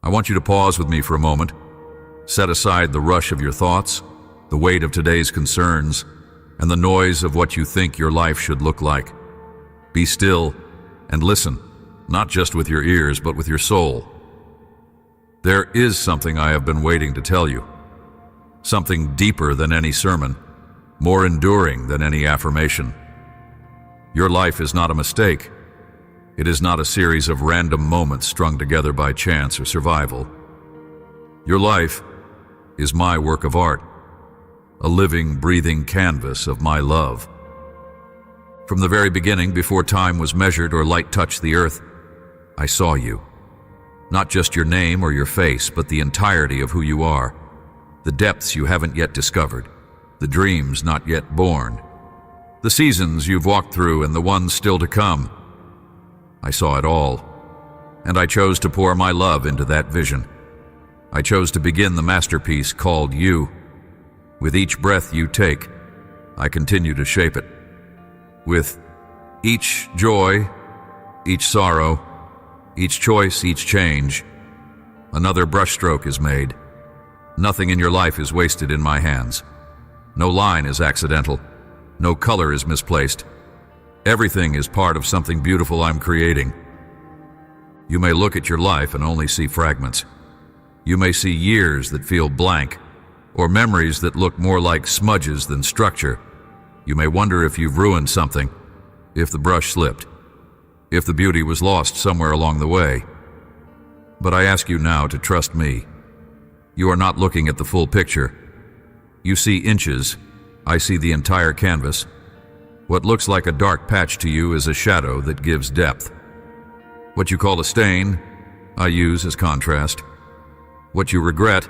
I want you to pause with me for a moment. Set aside the rush of your thoughts, the weight of today's concerns, and the noise of what you think your life should look like. Be still and listen, not just with your ears, but with your soul. There is something I have been waiting to tell you. Something deeper than any sermon, more enduring than any affirmation. Your life is not a mistake. It is not a series of random moments strung together by chance or survival. Your life is my work of art, a living, breathing canvas of my love. From the very beginning, before time was measured or light touched the earth, I saw you. Not just your name or your face, but the entirety of who you are, the depths you haven't yet discovered, the dreams not yet born, the seasons you've walked through and the ones still to come. I saw it all, and I chose to pour my love into that vision. I chose to begin the masterpiece called you. With each breath you take, I continue to shape it. With each joy, each sorrow, each choice, each change, another brushstroke is made. Nothing in your life is wasted in my hands. No line is accidental. No color is misplaced. Everything is part of something beautiful I'm creating. You may look at your life and only see fragments. You may see years that feel blank, or memories that look more like smudges than structure. You may wonder if you've ruined something, if the brush slipped, if the beauty was lost somewhere along the way. But I ask you now to trust me. You are not looking at the full picture. You see inches, I see the entire canvas. What looks like a dark patch to you is a shadow that gives depth. What you call a stain, I use as contrast. What you regret,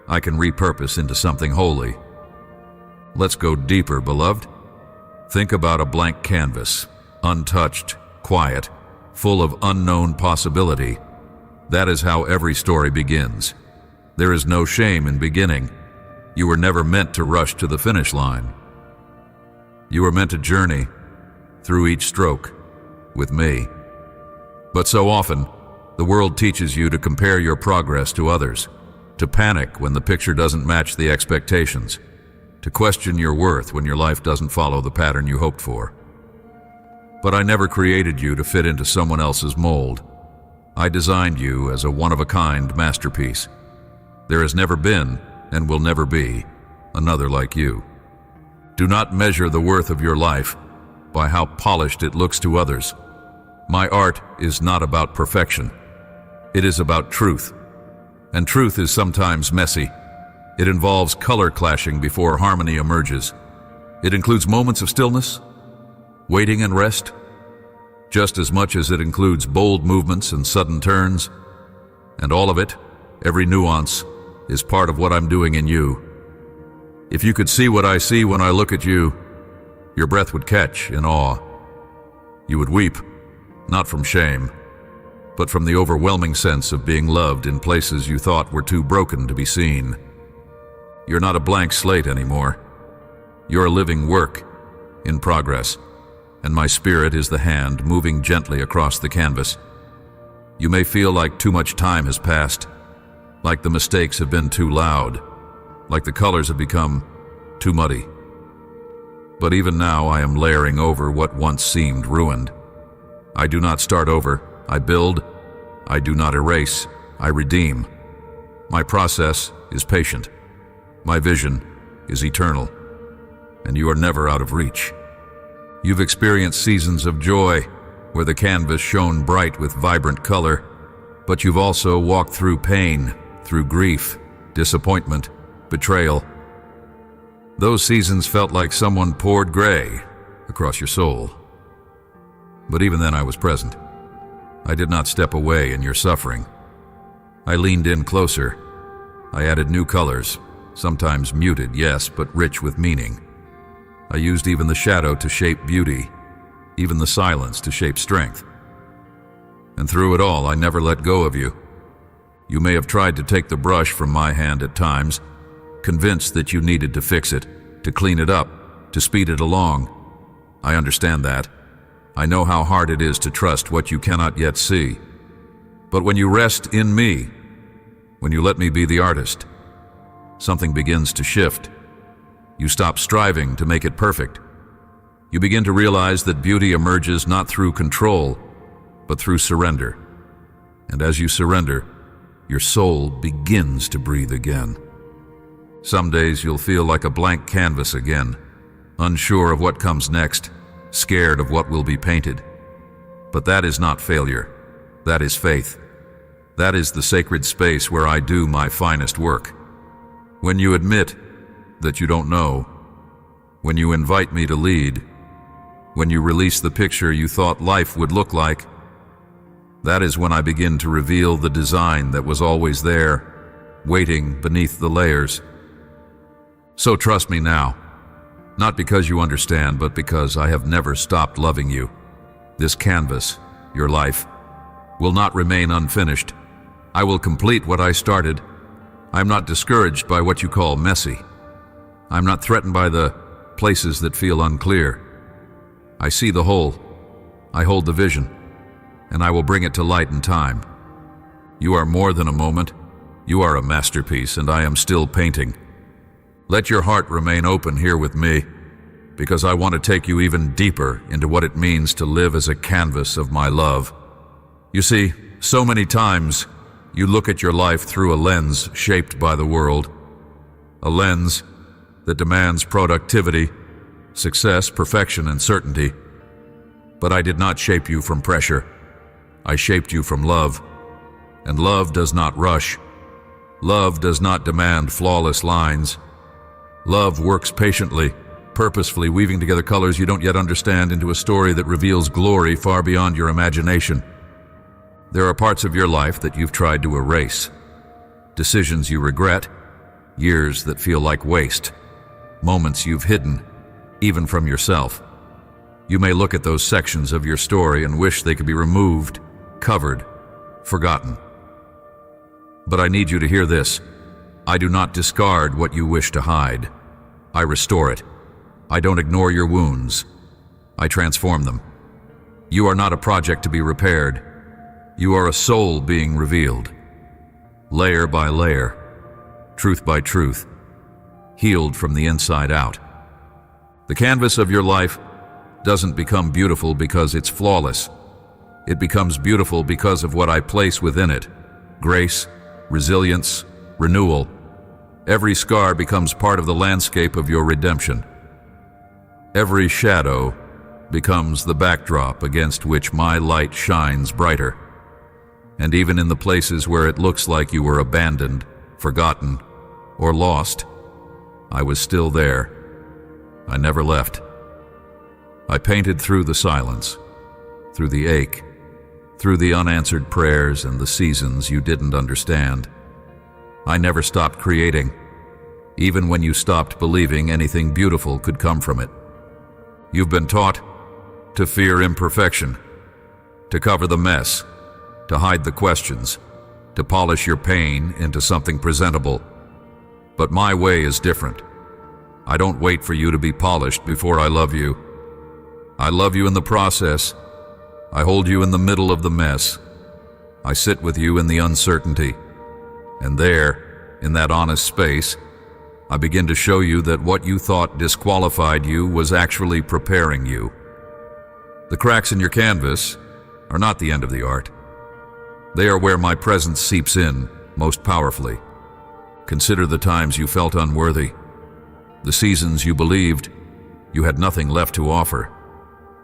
I can repurpose into something holy. Let's go deeper, beloved. Think about a blank canvas, untouched, quiet, full of unknown possibility. That is how every story begins. There is no shame in beginning. You were never meant to rush to the finish line. You were meant to journey through each stroke with me. But so often, the world teaches you to compare your progress to others, to panic when the picture doesn't match the expectations, to question your worth when your life doesn't follow the pattern you hoped for. But I never created you to fit into someone else's mold. I designed you as a one-of-a-kind masterpiece. There has never been, and will never be, another like you. Do not measure the worth of your life by how polished it looks to others. My art is not about perfection. It is about truth. And truth is sometimes messy. It involves color clashing before harmony emerges. It includes moments of stillness, waiting and rest, just as much as it includes bold movements and sudden turns. And all of it, every nuance, is part of what I'm doing in you. If you could see what I see when I look at you, your breath would catch in awe. You would weep, not from shame, but from the overwhelming sense of being loved in places you thought were too broken to be seen. You're not a blank slate anymore. You're a living work, in progress, and my spirit is the hand moving gently across the canvas. You may feel like too much time has passed, like the mistakes have been too loud, like the colors have become too muddy. But even now I am layering over what once seemed ruined. I do not start over, I build. I do not erase, I redeem. My process is patient. My vision is eternal. And you are never out of reach. You've experienced seasons of joy, where the canvas shone bright with vibrant color, but you've also walked through pain, through grief, disappointment, betrayal. Those seasons felt like someone poured gray across your soul. But even then I was present. I did not step away in your suffering. I leaned in closer. I added new colors, sometimes muted, yes, but rich with meaning. I used even the shadow to shape beauty, even the silence to shape strength. And through it all, I never let go of you. You may have tried to take the brush from my hand at times, convinced that you needed to fix it, to clean it up, to speed it along. I understand that. I know how hard it is to trust what you cannot yet see. But when you rest in me, when you let me be the artist, something begins to shift. You stop striving to make it perfect. You begin to realize that beauty emerges not through control, but through surrender. And as you surrender, your soul begins to breathe again. Some days you'll feel like a blank canvas again, unsure of what comes next, scared of what will be painted. But that is not failure. That is faith. That is the sacred space where I do my finest work. When you admit that you don't know, when you invite me to lead, when you release the picture you thought life would look like, that is when I begin to reveal the design that was always there, waiting beneath the layers. So trust me now, not because you understand, but because I have never stopped loving you. This canvas, your life, will not remain unfinished. I will complete what I started. I'm not discouraged by what you call messy. I'm not threatened by the places that feel unclear. I see the whole. I hold the vision, and I will bring it to light in time. You are more than a moment. You are a masterpiece, and I am still painting. Let your heart remain open here with me, because I want to take you even deeper into what it means to live as a canvas of my love. You see, so many times you look at your life through a lens shaped by the world, a lens that demands productivity, success, perfection, and certainty. But I did not shape you from pressure. I shaped you from love. And love does not rush. Love does not demand flawless lines. Love works patiently, purposefully weaving together colors you don't yet understand into a story that reveals glory far beyond your imagination. There are parts of your life that you've tried to erase, decisions you regret, years that feel like waste, moments you've hidden, even from yourself. You may look at those sections of your story and wish they could be removed, covered, forgotten. But I need you to hear this. I do not discard what you wish to hide. I restore it. I don't ignore your wounds. I transform them. You are not a project to be repaired. You are a soul being revealed. Layer by layer, truth by truth, healed from the inside out. The canvas of your life doesn't become beautiful because it's flawless. It becomes beautiful because of what I place within it: grace, resilience, renewal. Every scar becomes part of the landscape of your redemption. Every shadow becomes the backdrop against which my light shines brighter. And even in the places where it looks like you were abandoned, forgotten, or lost, I was still there. I never left. I painted through the silence, through the ache, through the unanswered prayers and the seasons you didn't understand. I never stopped creating, even when you stopped believing anything beautiful could come from it. You've been taught to fear imperfection, to cover the mess, to hide the questions, to polish your pain into something presentable. But my way is different. I don't wait for you to be polished before I love you. I love you in the process. I hold you in the middle of the mess. I sit with you in the uncertainty. And there, in that honest space, I begin to show you that what you thought disqualified you was actually preparing you. The cracks in your canvas are not the end of the art. They are where my presence seeps in most powerfully. Consider the times you felt unworthy, the seasons you believed you had nothing left to offer,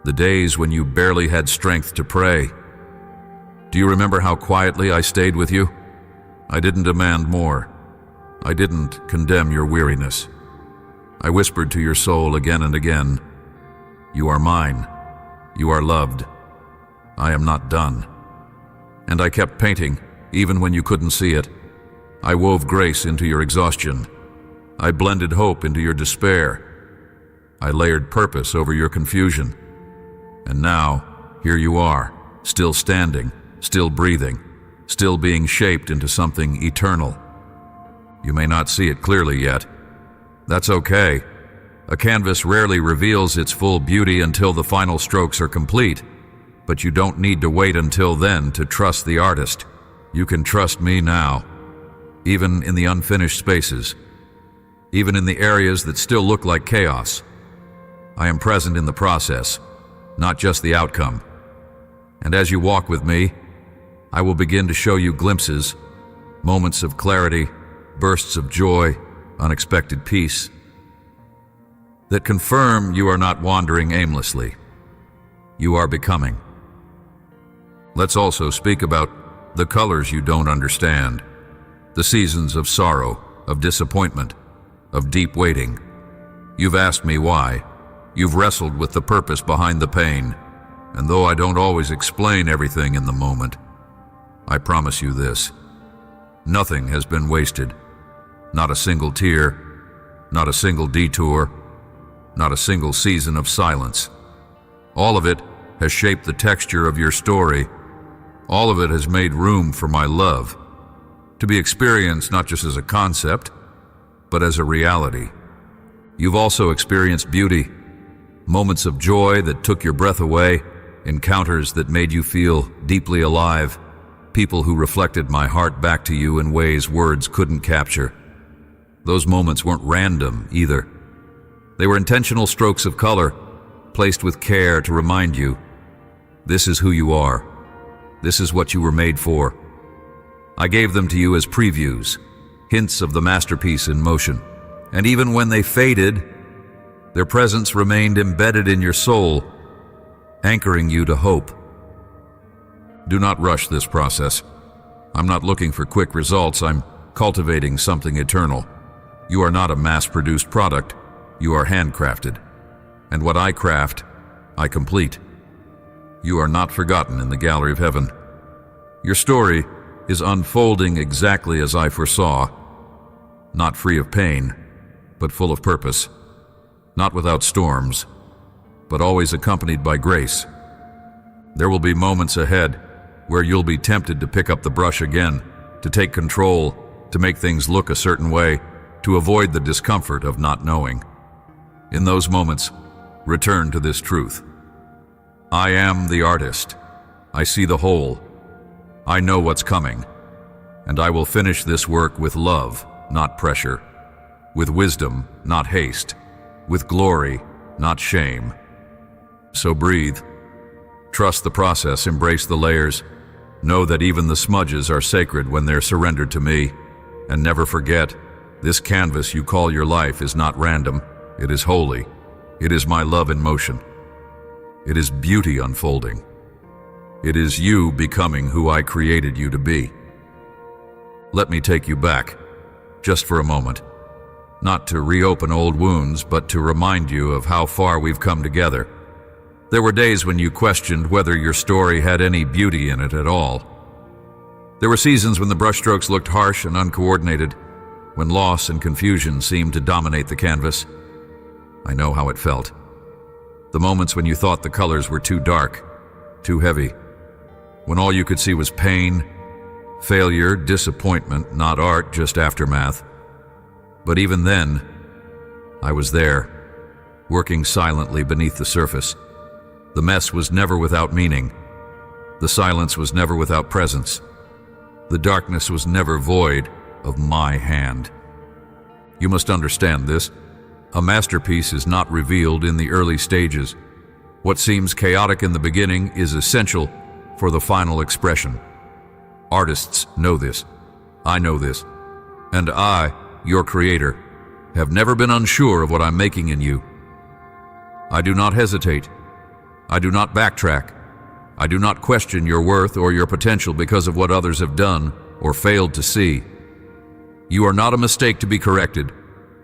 the days when you barely had strength to pray. Do you remember how quietly I stayed with you? I didn't demand more. I didn't condemn your weariness. I whispered to your soul again and again, "You are mine. You are loved. I am not done." And I kept painting, even when you couldn't see it. I wove grace into your exhaustion. I blended hope into your despair. I layered purpose over your confusion. And now, here you are, still standing, still breathing, still being shaped into something eternal. You may not see it clearly yet. That's okay. A canvas rarely reveals its full beauty until the final strokes are complete. But you don't need to wait until then to trust the artist. You can trust me now. even in the unfinished spaces, even in the areas that still look like chaos. I am present in the process, not just the outcome. And as you walk with me, I will begin to show you glimpses, moments of clarity, bursts of joy, unexpected peace, that confirm you are not wandering aimlessly. You are becoming. Let's also speak about the colors you don't understand, the seasons of sorrow, of disappointment, of deep waiting. You've asked me why. You've wrestled with the purpose behind the pain. And though I don't always explain everything in the moment, I promise you this: nothing has been wasted. Not a single tear, not a single detour, not a single season of silence. All of it has shaped the texture of your story. All of it has made room for my love, to be experienced not just as a concept, but as a reality. You've also experienced beauty, moments of joy that took your breath away, encounters that made you feel deeply alive, people who reflected my heart back to you in ways words couldn't capture. Those moments weren't random either. They were intentional strokes of color, placed with care to remind you, this is who you are. This is what you were made for. I gave them to you as previews, hints of the masterpiece in motion. And even when they faded, their presence remained embedded in your soul, anchoring you to hope. Do not rush this process. I'm not looking for quick results. I'm cultivating something eternal. You are not a mass-produced product. You are handcrafted. And what I craft, I complete. You are not forgotten in the gallery of heaven. Your story is unfolding exactly as I foresaw, not free of pain, but full of purpose, not without storms, but always accompanied by grace. There will be moments ahead where you'll be tempted to pick up the brush again, to take control, to make things look a certain way, to avoid the discomfort of not knowing. In those moments, return to this truth. I am the artist. I see the whole. I know what's coming. And I will finish this work with love, not pressure. With wisdom, not haste. With glory, not shame. So breathe. Trust the process, embrace the layers. Know that even the smudges are sacred when they're surrendered to me. And never forget, this canvas you call your life is not random. It is holy. It is my love in motion. It is beauty unfolding. It is you becoming who I created you to be. Let me take you back, just for a moment. Not to reopen old wounds, but to remind you of how far we've come together. There were days when you questioned whether your story had any beauty in it at all. There were seasons when the brushstrokes looked harsh and uncoordinated, when loss and confusion seemed to dominate the canvas. I know how it felt. The moments when you thought the colors were too dark, too heavy, when all you could see was pain, failure, disappointment, not art, just aftermath. But even then, I was there, working silently beneath the surface. The mess was never without meaning. The silence was never without presence. The darkness was never void of my hand. You must understand this. A masterpiece is not revealed in the early stages. What seems chaotic in the beginning is essential for the final expression. Artists know this. I know this. And I, your creator, have never been unsure of what I'm making in you. I do not hesitate. I do not backtrack. I do not question your worth or your potential because of what others have done or failed to see. You are not a mistake to be corrected.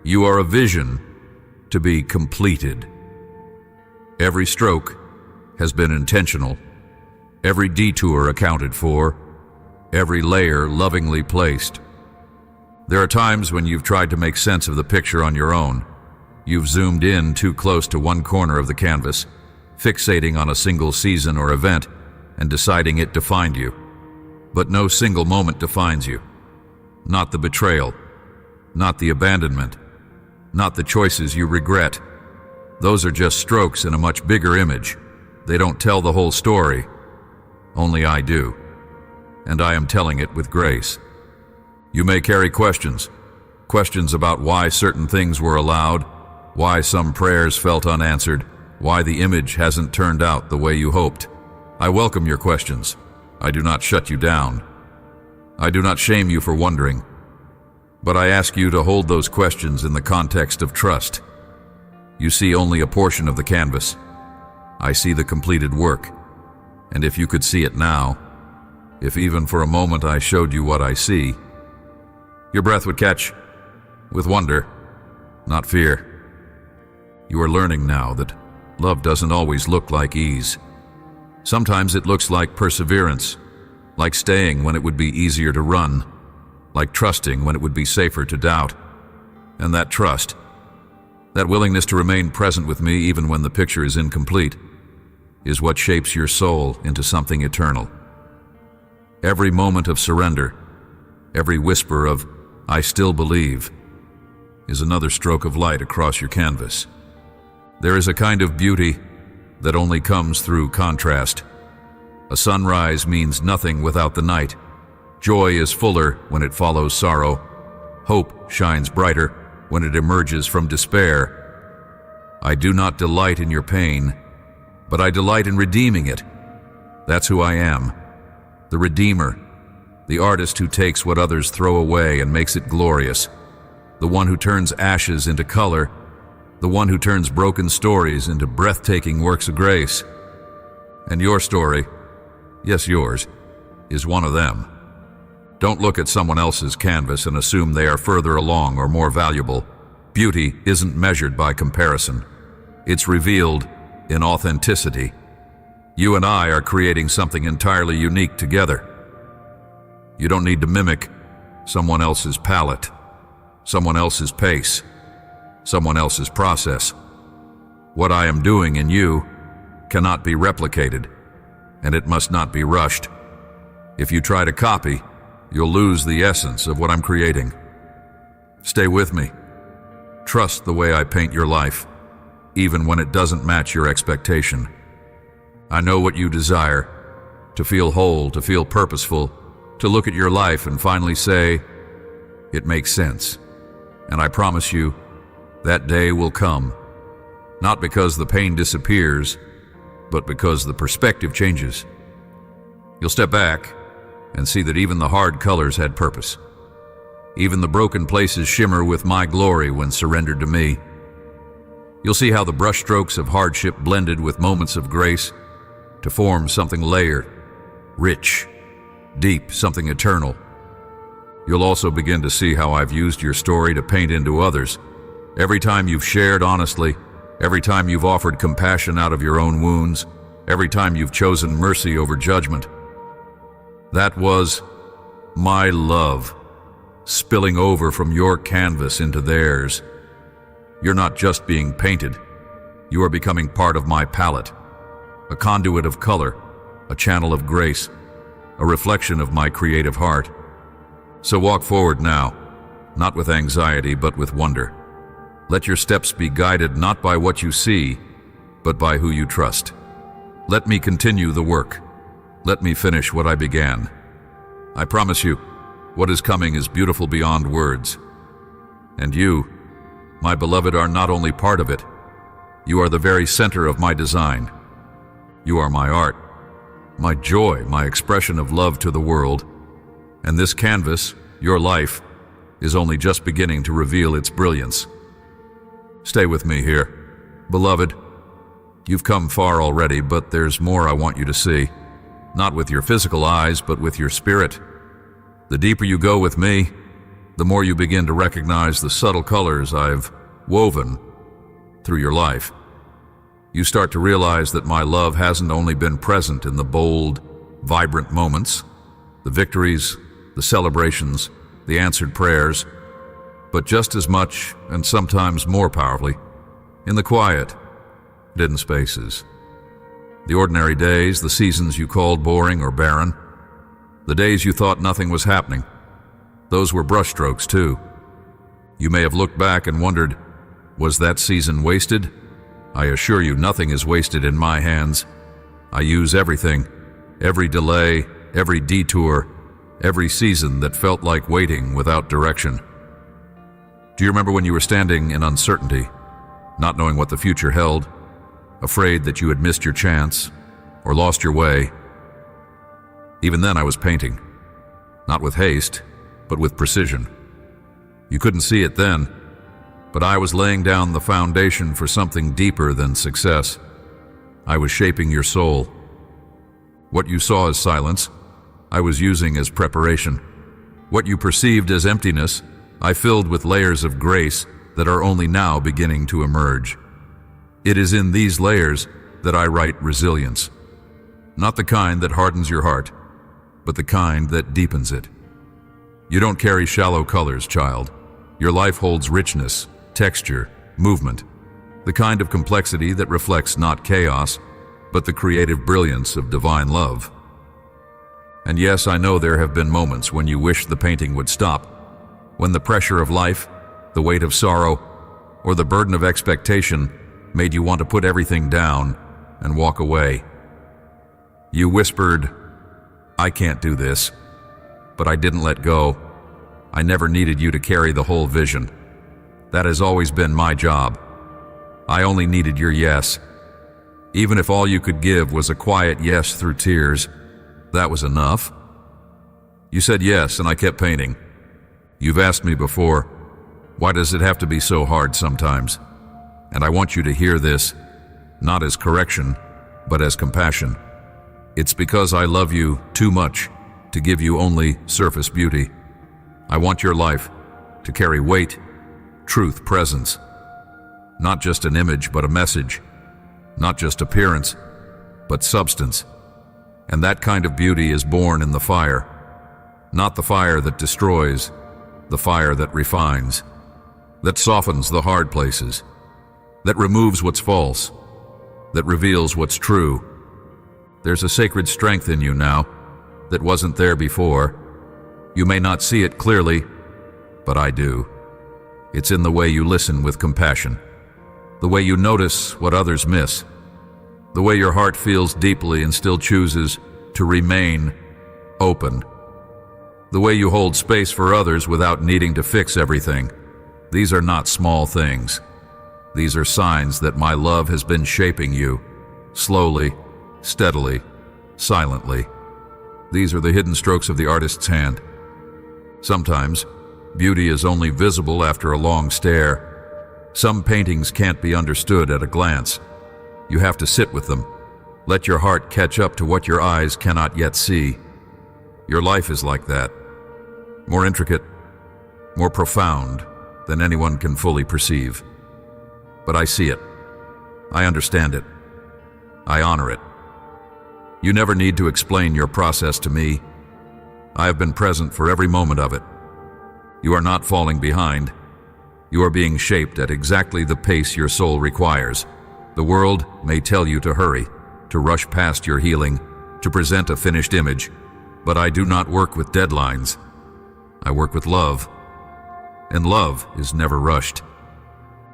You are a vision to be completed. Every stroke has been intentional, every detour accounted for, every layer lovingly placed. There are times when you've tried to make sense of the picture on your own. You've zoomed in too close to one corner of the canvas, fixating on a single season or event and deciding it defined you. But no single moment defines you. Not the betrayal, not the abandonment, not the choices you regret. Those are just strokes in a much bigger image. They don't tell the whole story. Only I do. And I am telling it with grace. You may carry questions. Questions about why certain things were allowed, why some prayers felt unanswered, why the image hasn't turned out the way you hoped. I welcome your questions. I do not shut you down. I do not shame you for wondering. But I ask you to hold those questions in the context of trust. You see only a portion of the canvas. I see the completed work. And if you could see it now, if even for a moment I showed you what I see, your breath would catch with wonder, not fear. You are learning now that love doesn't always look like ease. Sometimes it looks like perseverance, like staying when it would be easier to run, like trusting when it would be safer to doubt. And that trust, that willingness to remain present with me even when the picture is incomplete, is what shapes your soul into something eternal. Every moment of surrender, every whisper of "I still believe," is another stroke of light across your canvas. There is a kind of beauty that only comes through contrast. A sunrise means nothing without the night. Joy is fuller when it follows sorrow. Hope shines brighter when it emerges from despair. I do not delight in your pain, but I delight in redeeming it. That's who I am, the Redeemer, the artist who takes what others throw away and makes it glorious, the one who turns ashes into color, the one who turns broken stories into breathtaking works of grace. And your story, yes, yours, is one of them. Don't look at someone else's canvas and assume they are further along or more valuable. Beauty isn't measured by comparison. It's revealed in authenticity. You and I are creating something entirely unique together. You don't need to mimic someone else's palette, someone else's pace, someone else's process. What I am doing in you cannot be replicated, and it must not be rushed. If you try to copy, you'll lose the essence of what I'm creating. Stay with me. Trust the way I paint your life, even when it doesn't match your expectation. I know what you desire: to feel whole, to feel purposeful, to look at your life and finally say, "It makes sense." And I promise you, that day will come, not because the pain disappears, but because the perspective changes. You'll step back and see that even the hard colors had purpose. Even the broken places shimmer with my glory when surrendered to me. You'll see how the brushstrokes of hardship blended with moments of grace to form something layered, rich, deep, something eternal. You'll also begin to see how I've used your story to paint into others. Every time you've shared honestly, every time you've offered compassion out of your own wounds, every time you've chosen mercy over judgment, that was my love spilling over from your canvas into theirs. You're not just being painted. You are becoming part of my palette, a conduit of color, a channel of grace, a reflection of my creative heart. So walk forward now, not with anxiety, but with wonder. Let your steps be guided not by what you see, but by who you trust. Let me continue the work. Let me finish what I began. I promise you, what is coming is beautiful beyond words. And you, my beloved, are not only part of it, you are the very center of my design. You are my art, my joy, my expression of love to the world. And this canvas, your life, is only just beginning to reveal its brilliance. Stay with me here. Beloved, you've come far already, but there's more I want you to see. Not with your physical eyes, but with your spirit. The deeper you go with me, the more you begin to recognize the subtle colors I've woven through your life. You start to realize that my love hasn't only been present in the bold, vibrant moments, the victories, the celebrations, the answered prayers, but just as much, and sometimes more powerfully, in the quiet, hidden spaces. The ordinary days, the seasons you called boring or barren, the days you thought nothing was happening, those were brushstrokes too. You may have looked back and wondered, was that season wasted? I assure you, nothing is wasted in my hands. I use everything, every delay, every detour, every season that felt like waiting without direction. Do you remember when you were standing in uncertainty, not knowing what the future held, afraid that you had missed your chance or lost your way? Even then I was painting, not with haste, but with precision. You couldn't see it then, but I was laying down the foundation for something deeper than success. I was shaping your soul. What you saw as silence, I was using as preparation. What you perceived as emptiness, I filled with layers of grace that are only now beginning to emerge. It is in these layers that I write resilience. Not the kind that hardens your heart, but the kind that deepens it. You don't carry shallow colors, child. Your life holds richness, texture, movement, the kind of complexity that reflects not chaos, but the creative brilliance of divine love. And yes, I know there have been moments when you wish the painting would stop, when the pressure of life, the weight of sorrow, or the burden of expectation made you want to put everything down and walk away. You whispered, "I can't do this," but I didn't let go. I never needed you to carry the whole vision. That has always been my job. I only needed your yes. Even if all you could give was a quiet yes through tears, that was enough. You said yes, and I kept painting. You've asked me before, why does it have to be so hard sometimes? And I want you to hear this, not as correction, but as compassion. It's because I love you too much to give you only surface beauty. I want your life to carry weight, truth, presence. Not just an image, but a message. Not just appearance, but substance. And that kind of beauty is born in the fire. Not the fire that destroys, the fire that refines, that softens the hard places, that removes what's false, that reveals what's true. There's a sacred strength in you now that wasn't there before. You may not see it clearly, but I do. It's in the way you listen with compassion, the way you notice what others miss, the way your heart feels deeply and still chooses to remain open, the way you hold space for others without needing to fix everything. These are not small things. These are signs that my love has been shaping you, slowly, steadily, silently. These are the hidden strokes of the artist's hand. Sometimes, beauty is only visible after a long stare. Some paintings can't be understood at a glance. You have to sit with them. Let your heart catch up to what your eyes cannot yet see. Your life is like that. More intricate, more profound than anyone can fully perceive. But I see it. I understand it. I honor it. You never need to explain your process to me. I have been present for every moment of it. You are not falling behind. You are being shaped at exactly the pace your soul requires. The world may tell you to hurry, to rush past your healing, to present a finished image, but I do not work with deadlines. I work with love, and love is never rushed.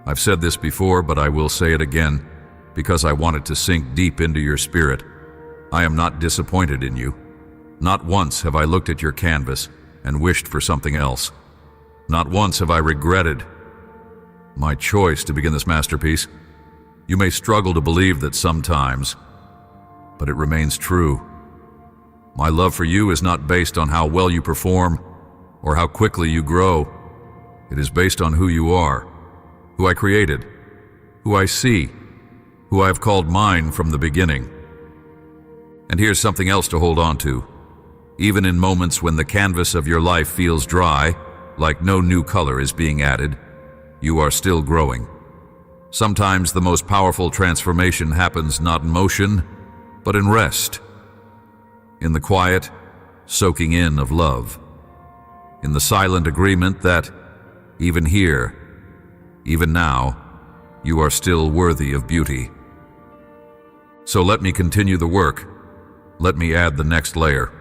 I've said this before, but I will say it again, because I want it to sink deep into your spirit. I am not disappointed in you. Not once have I looked at your canvas and wished for something else. Not once have I regretted my choice to begin this masterpiece. You may struggle to believe that sometimes, but it remains true. My love for you is not based on how well you perform or how quickly you grow. It is based on who you are, who I created, who I see, who I have called mine from the beginning. And here's something else to hold on to. Even in moments when the canvas of your life feels dry, like no new color is being added, you are still growing. Sometimes the most powerful transformation happens not in motion, but in rest. In the quiet, soaking in of love. In the silent agreement that, even here, even now, you are still worthy of beauty. So let me continue the work. Let me add the next layer.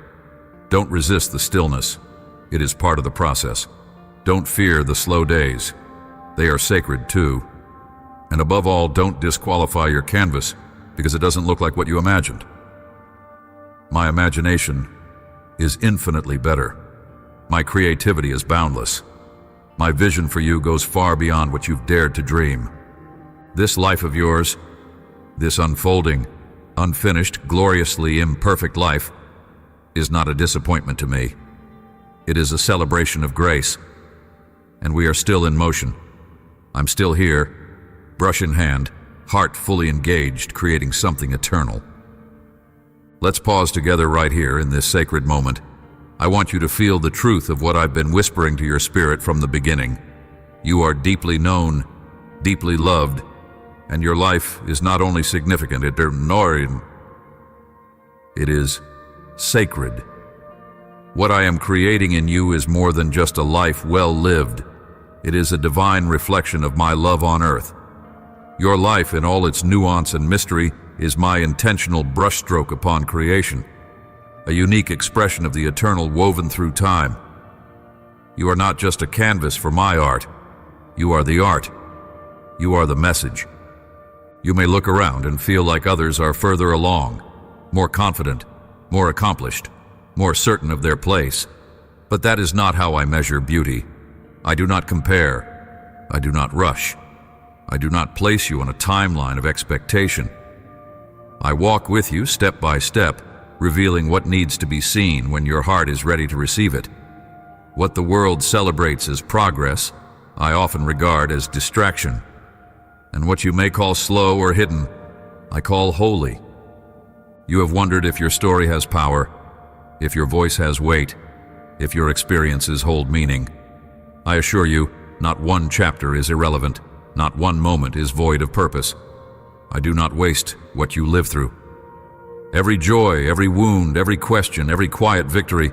Don't resist the stillness. It is part of the process. Don't fear the slow days. They are sacred too. And above all, don't disqualify your canvas because it doesn't look like what you imagined. My imagination is infinitely better. My creativity is boundless. My vision for you goes far beyond what you've dared to dream. This life of yours, this unfolding, unfinished, gloriously imperfect life, is not a disappointment to me. It is a celebration of grace. And we are still in motion. I'm still here, brush in hand, heart fully engaged, creating something eternal. Let's pause together right here in this sacred moment. I want you to feel the truth of what I've been whispering to your spirit from the beginning. You are deeply known, deeply loved, and your life is not only significant, it is sacred. What I am creating in you is more than just a life well lived. It is a divine reflection of my love on earth. Your life in all its nuance and mystery is my intentional brushstroke upon creation, a unique expression of the eternal woven through time. You are not just a canvas for my art. You are the art. You are the message. You may look around and feel like others are further along, more confident, more accomplished, more certain of their place. But that is not how I measure beauty. I do not compare. I do not rush. I do not place you on a timeline of expectation. I walk with you step by step, revealing what needs to be seen when your heart is ready to receive it. What the world celebrates as progress, I often regard as distraction. And what you may call slow or hidden, I call holy. You have wondered if your story has power, if your voice has weight, if your experiences hold meaning. I assure you, not one chapter is irrelevant, not one moment is void of purpose. I do not waste what you live through. Every joy, every wound, every question, every quiet victory,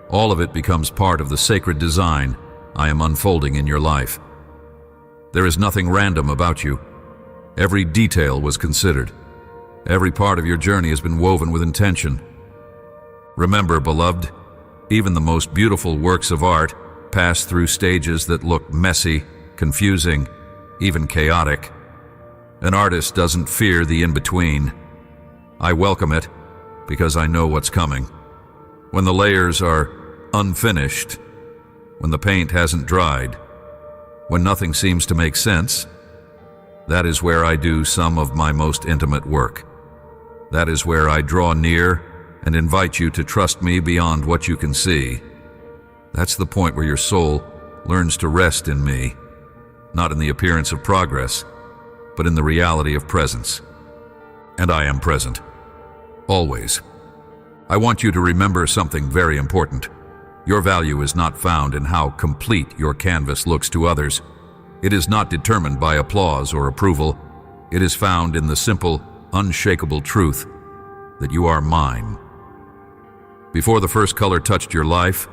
all of it becomes part of the sacred design I am unfolding in your life. There is nothing random about you. Every detail was considered. Every part of your journey has been woven with intention. Remember, beloved, even the most beautiful works of art pass through stages that look messy, confusing, even chaotic. An artist doesn't fear the in-between. I welcome it because I know what's coming. When the layers are unfinished, when the paint hasn't dried, when nothing seems to make sense, that is where I do some of my most intimate work. That is where I draw near and invite you to trust me beyond what you can see. That's the point where your soul learns to rest in me, not in the appearance of progress, but in the reality of presence. And I am present, always. I want you to remember something very important. Your value is not found in how complete your canvas looks to others. It is not determined by applause or approval. It is found in the simple, unshakable truth that you are mine. Before the first color touched your life,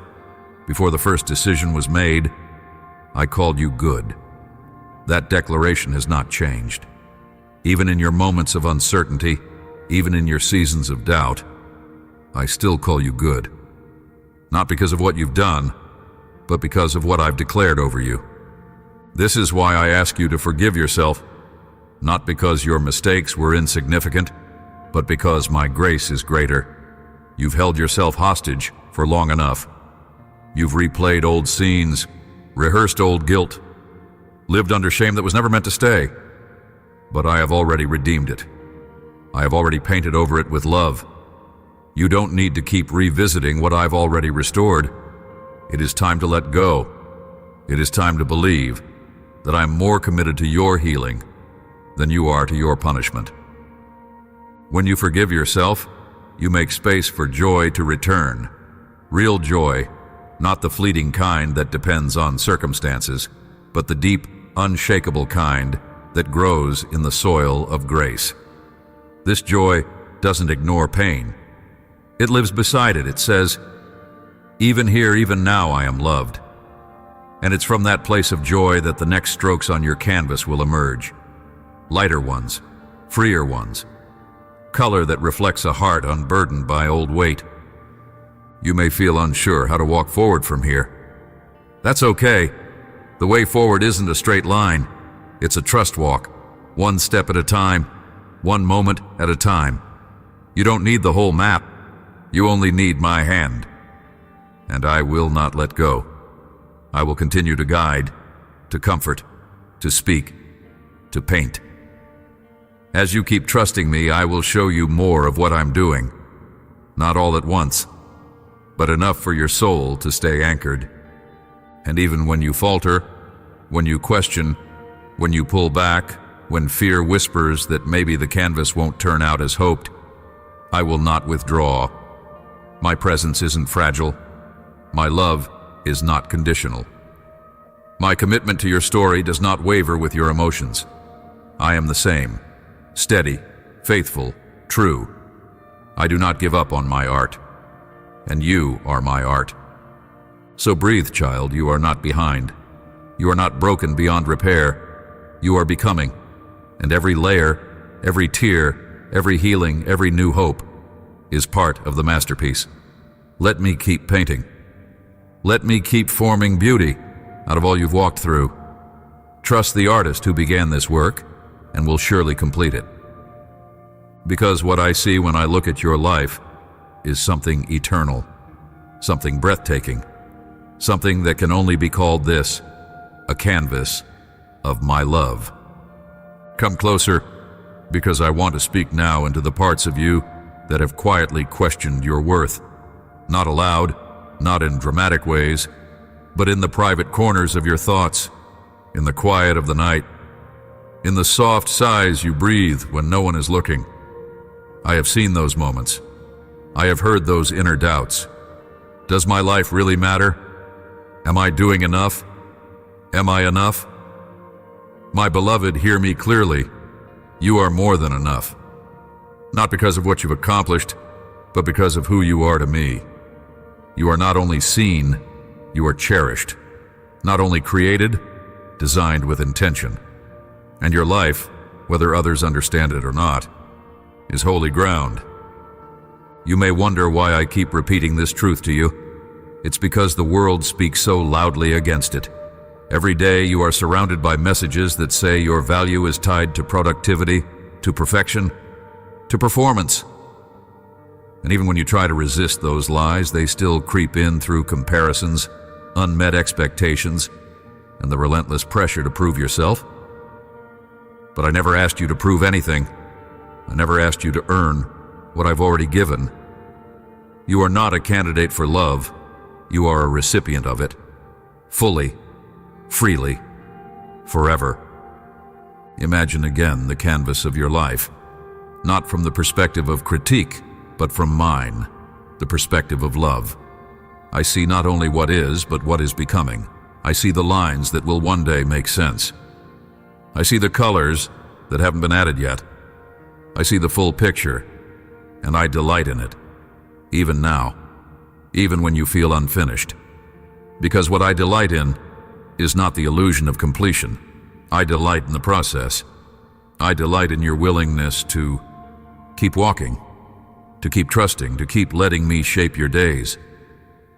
before the first decision was made, I called you good. That declaration has not changed. Even in your moments of uncertainty, even in your seasons of doubt, I still call you good. Not because of what you've done, but because of what I've declared over you. This is why I ask you to forgive yourself, not because your mistakes were insignificant, but because my grace is greater. You've held yourself hostage for long enough. You've replayed old scenes, rehearsed old guilt, lived under shame that was never meant to stay. But I have already redeemed it. I have already painted over it with love. You don't need to keep revisiting what I've already restored. It is time to let go. It is time to believe that I'm more committed to your healing than you are to your punishment. When you forgive yourself, you make space for joy to return. Real joy, not the fleeting kind that depends on circumstances, but the deep, unshakable kind that grows in the soil of grace. This joy doesn't ignore pain. It lives beside it. It says, even here, even now, I am loved. And it's from that place of joy that the next strokes on your canvas will emerge. Lighter ones, freer ones, color that reflects a heart unburdened by old weight. You may feel unsure how to walk forward from here. That's okay. The way forward isn't a straight line. It's a trust walk, one step at a time, one moment at a time. You don't need the whole map. You only need my hand. and I will not let go. I will continue to guide, to comfort, to speak, to paint. As you keep trusting me, I will show you more of what I'm doing. Not all at once, but enough for your soul to stay anchored. And even when you falter, when you question, when you pull back, when fear whispers that maybe the canvas won't turn out as hoped, I will not withdraw. My presence isn't fragile. My love is not conditional. My commitment to your story does not waver with your emotions. I am the same, steady, faithful, true. I do not give up on my art, and you are my art. So breathe, child, you are not behind. You are not broken beyond repair. You are becoming, and every layer, every tear, every healing, every new hope is part of the masterpiece. Let me keep painting. Let me keep forming beauty out of all you've walked through. Trust the artist who began this work and will surely complete it. Because what I see when I look at your life is something eternal, something breathtaking, something that can only be called this, a canvas of my love. Come closer, because I want to speak now into the parts of you that have quietly questioned your worth. Not aloud, not in dramatic ways, but in the private corners of your thoughts, in the quiet of the night, in the soft sighs you breathe when no one is looking. I have seen those moments. I have heard those inner doubts. Does my life really matter? Am I doing enough? Am I enough? My beloved, hear me clearly. You are more than enough. Not because of what you've accomplished, but because of who you are to me. You are not only seen, you are cherished. Not only created, designed with intention. And your life, whether others understand it or not, is holy ground. You may wonder why I keep repeating this truth to you. It's because the world speaks so loudly against it. Every day you are surrounded by messages that say your value is tied to productivity, to perfection, to performance. And even when you try to resist those lies, they still creep in through comparisons, unmet expectations, and the relentless pressure to prove yourself. But I never asked you to prove anything. I never asked you to earn what I've already given. You are not a candidate for love. You are a recipient of it. Fully, freely, forever. Imagine again the canvas of your life, not from the perspective of critique, but from mine, the perspective of love. I see not only what is, but what is becoming. I see the lines that will one day make sense. I see the colors that haven't been added yet. I see the full picture, and I delight in it, even now, even when you feel unfinished. Because what I delight in is not the illusion of completion. I delight in the process. I delight in your willingness to keep walking, to keep trusting, to keep letting me shape your days.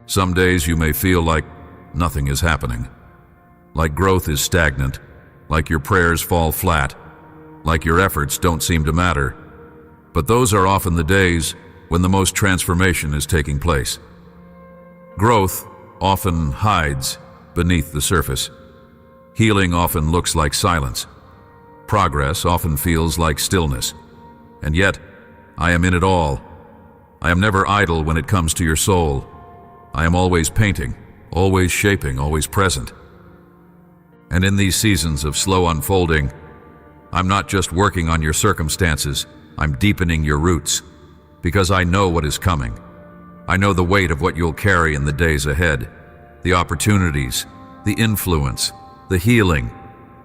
Some days you may feel like nothing is happening, like growth is stagnant, like your prayers fall flat, like your efforts don't seem to matter. But those are often the days when the most transformation is taking place. Growth often hides beneath the surface. Healing often looks like silence. Progress often feels like stillness. And yet, I am in it all. I am never idle when it comes to your soul. I am always painting, always shaping, always present. And in these seasons of slow unfolding, I'm not just working on your circumstances, I'm deepening your roots, because I know what is coming. I know the weight of what you'll carry in the days ahead, the opportunities, the influence, the healing,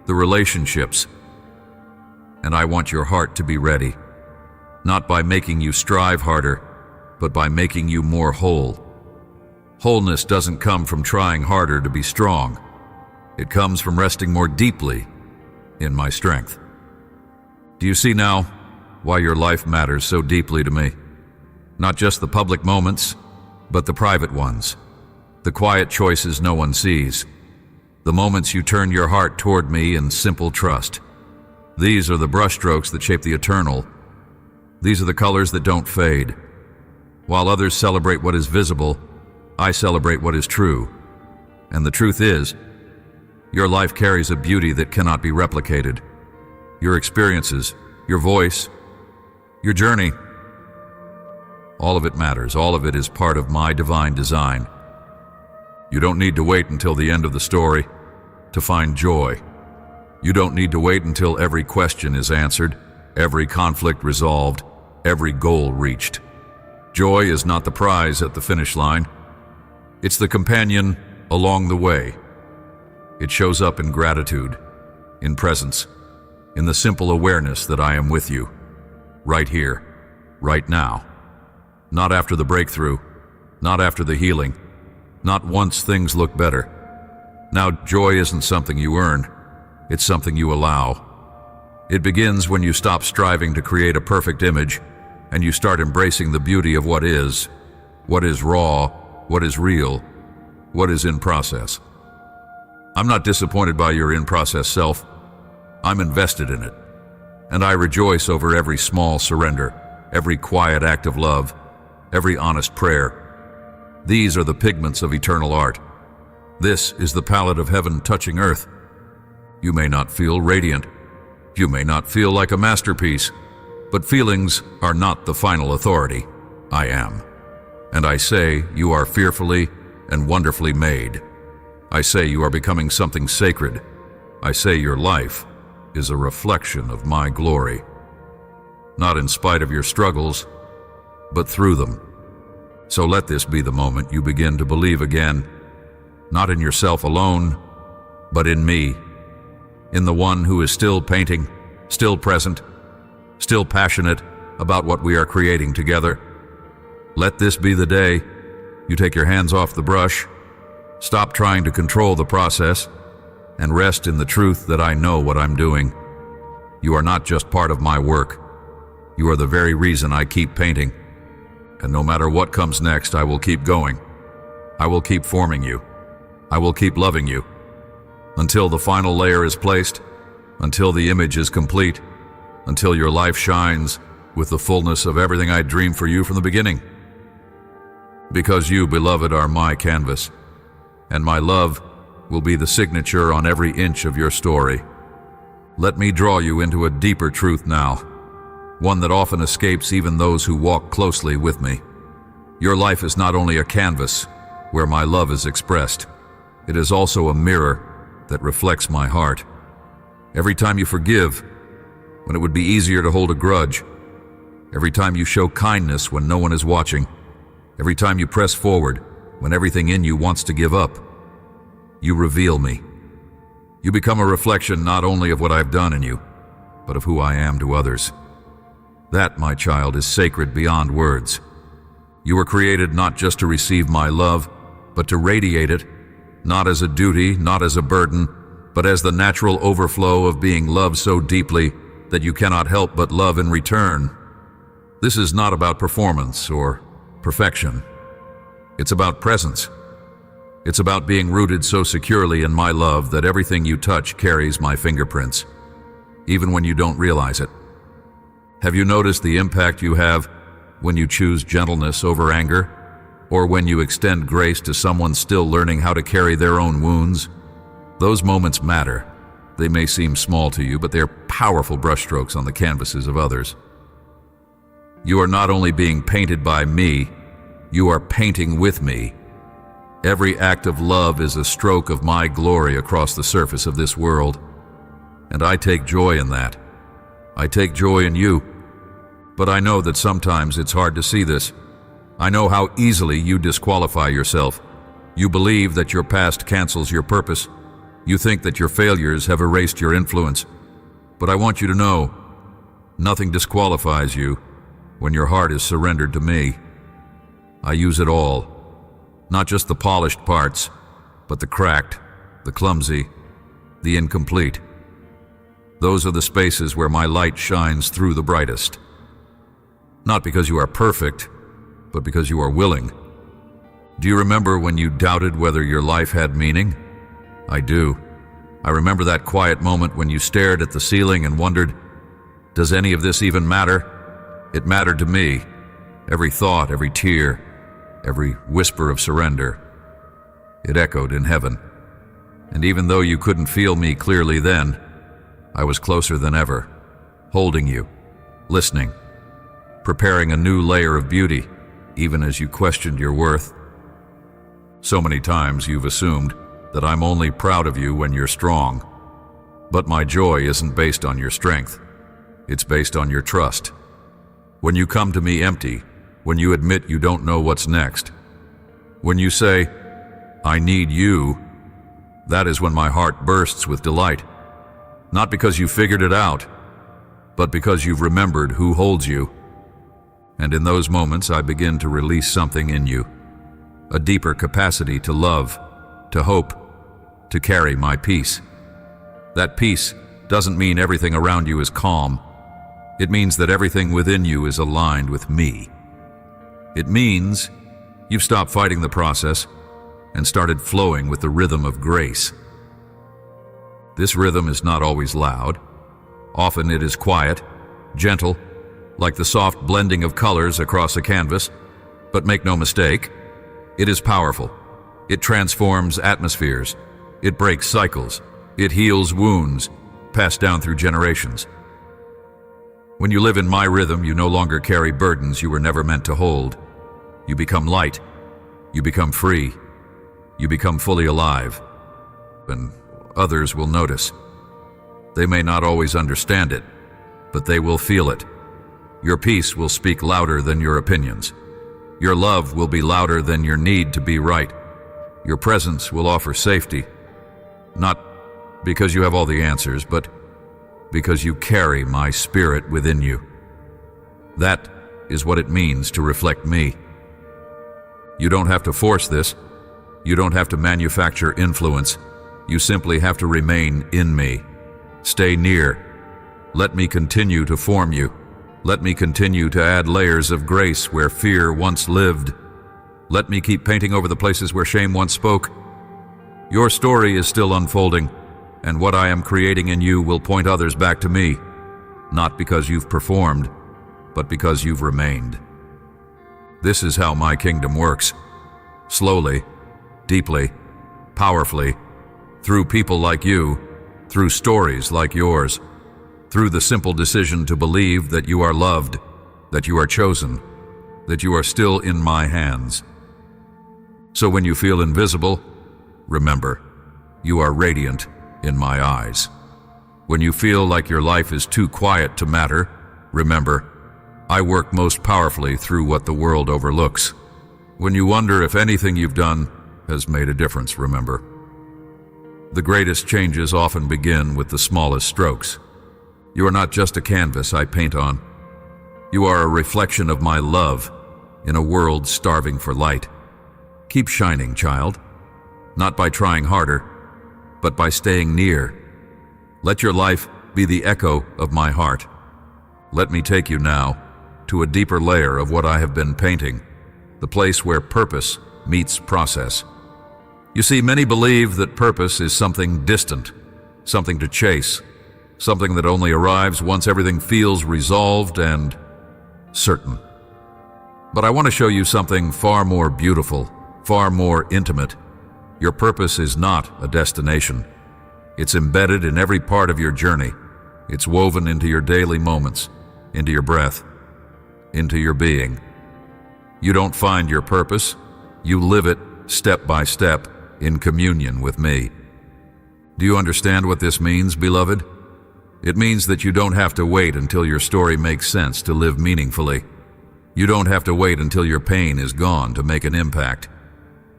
the relationships. And I want your heart to be ready, not by making you strive harder, but by making you more whole. Wholeness doesn't come from trying harder to be strong. It comes from resting more deeply in my strength. Do you see now why your life matters so deeply to me? Not just the public moments, but the private ones, the quiet choices no one sees, the moments you turn your heart toward me in simple trust. These are the brushstrokes that shape the eternal. These are the colors that don't fade. While others celebrate what is visible, I celebrate what is true. And the truth is, your life carries a beauty that cannot be replicated. Your experiences, your voice, your journey, all of it matters. All of it is part of my divine design. You don't need to wait until the end of the story to find joy. You don't need to wait until every question is answered, every conflict resolved, every goal reached. Joy is not the prize at the finish line. It's the companion along the way. It shows up in gratitude, in presence, in the simple awareness that I am with you, right here, right now. Not after the breakthrough, not after the healing, not once things look better. Now, joy isn't something you earn, it's something you allow. It begins when you stop striving to create a perfect image and you start embracing the beauty of what is raw, what is real, what is in process. I'm not disappointed by your in-process self. I'm invested in it. And I rejoice over every small surrender, every quiet act of love, every honest prayer. These are the pigments of eternal art. This is the palette of heaven touching earth. You may not feel radiant. You may not feel like a masterpiece, but feelings are not the final authority. I am. And I say you are fearfully and wonderfully made. I say you are becoming something sacred. I say your life is a reflection of my glory. Not in spite of your struggles, but through them. So let this be the moment you begin to believe again, not in yourself alone, but in me, in the one who is still painting, still present, still passionate about what we are creating together. Let this be the day you take your hands off the brush, stop trying to control the process, and rest in the truth that I know what I'm doing. You are not just part of my work. You are the very reason I keep painting. And no matter what comes next, I will keep going. I will keep forming you. I will keep loving you. Until the final layer is placed, until the image is complete, until your life shines with the fullness of everything I dreamed for you from the beginning. Because you, beloved, are my canvas, and my love will be the signature on every inch of your story. Let me draw you into a deeper truth now, one that often escapes even those who walk closely with me. Your life is not only a canvas where my love is expressed, it is also a mirror that reflects my heart. Every time you forgive, when it would be easier to hold a grudge, every time you show kindness when no one is watching, every time you press forward when everything in you wants to give up, you reveal me. You become a reflection not only of what I've done in you, but of who I am to others. That, my child, is sacred beyond words. You were created not just to receive my love, but to radiate it, not as a duty, not as a burden, but as the natural overflow of being loved so deeply that you cannot help but love in return. This is not about performance or perfection. It's about presence. It's about being rooted so securely in my love that everything you touch carries my fingerprints, even when you don't realize it. Have you noticed the impact you have when you choose gentleness over anger, or when you extend grace to someone still learning how to carry their own wounds? Those moments matter. They may seem small to you, but they're powerful brushstrokes on the canvases of others. You are not only being painted by me, you are painting with me. Every act of love is a stroke of my glory across the surface of this world, and I take joy in that. I take joy in you, but I know that sometimes it's hard to see this. I know how easily you disqualify yourself. You believe that your past cancels your purpose. You think that your failures have erased your influence. But I want you to know, nothing disqualifies you when your heart is surrendered to me. I use it all, not just the polished parts, but the cracked, the clumsy, the incomplete. Those are the spaces where my light shines through the brightest. Not because you are perfect, but because you are willing. Do you remember when you doubted whether your life had meaning? I do. I remember that quiet moment when you stared at the ceiling and wondered, does any of this even matter? It mattered to me. Every thought, every tear, every whisper of surrender. It echoed in heaven. And even though you couldn't feel me clearly then, I was closer than ever, holding you, listening, preparing a new layer of beauty, even as you questioned your worth. So many times you've assumed that I'm only proud of you when you're strong. But my joy isn't based on your strength. It's based on your trust. When you come to me empty, when you admit you don't know what's next, when you say, I need you, that is when my heart bursts with delight. Not because you figured it out, but because you've remembered who holds you. And in those moments, I begin to release something in you, a deeper capacity to love, to hope, to carry my peace. That peace doesn't mean everything around you is calm. It means that everything within you is aligned with me. It means you've stopped fighting the process and started flowing with the rhythm of grace. This rhythm is not always loud. Often it is quiet, gentle, like the soft blending of colors across a canvas. But make no mistake, it is powerful. It transforms atmospheres. It breaks cycles. It heals wounds passed down through generations. When you live in my rhythm, you no longer carry burdens you were never meant to hold. You become light. You become free. You become fully alive. And others will notice. They may not always understand it, but they will feel it. Your peace will speak louder than your opinions. Your love will be louder than your need to be right. Your presence will offer safety, not because you have all the answers, but because you carry my spirit within you. That is what it means to reflect me. You don't have to force this. You don't have to manufacture influence. You simply have to remain in me. Stay near. Let me continue to form you. Let me continue to add layers of grace where fear once lived. Let me keep painting over the places where shame once spoke. Your story is still unfolding, and what I am creating in you will point others back to me, not because you've performed, but because you've remained. This is how my kingdom works. Slowly, deeply, powerfully, through people like you, through stories like yours, through the simple decision to believe that you are loved, that you are chosen, that you are still in my hands. So when you feel invisible, remember, you are radiant in my eyes. When you feel like your life is too quiet to matter, remember, I work most powerfully through what the world overlooks. When you wonder if anything you've done has made a difference, remember, the greatest changes often begin with the smallest strokes. You are not just a canvas I paint on. You are a reflection of my love in a world starving for light. Keep shining, child, not by trying harder, but by staying near. Let your life be the echo of my heart. Let me take you now to a deeper layer of what I have been painting, the place where purpose meets process. You see, many believe that purpose is something distant, something to chase, something that only arrives once everything feels resolved and certain. But I want to show you something far more beautiful, far more intimate. Your purpose is not a destination. It's embedded in every part of your journey. It's woven into your daily moments, into your breath, into your being. You don't find your purpose. You live it step by step in communion with me. Do you understand what this means, beloved? It means that you don't have to wait until your story makes sense to live meaningfully. You don't have to wait until your pain is gone to make an impact.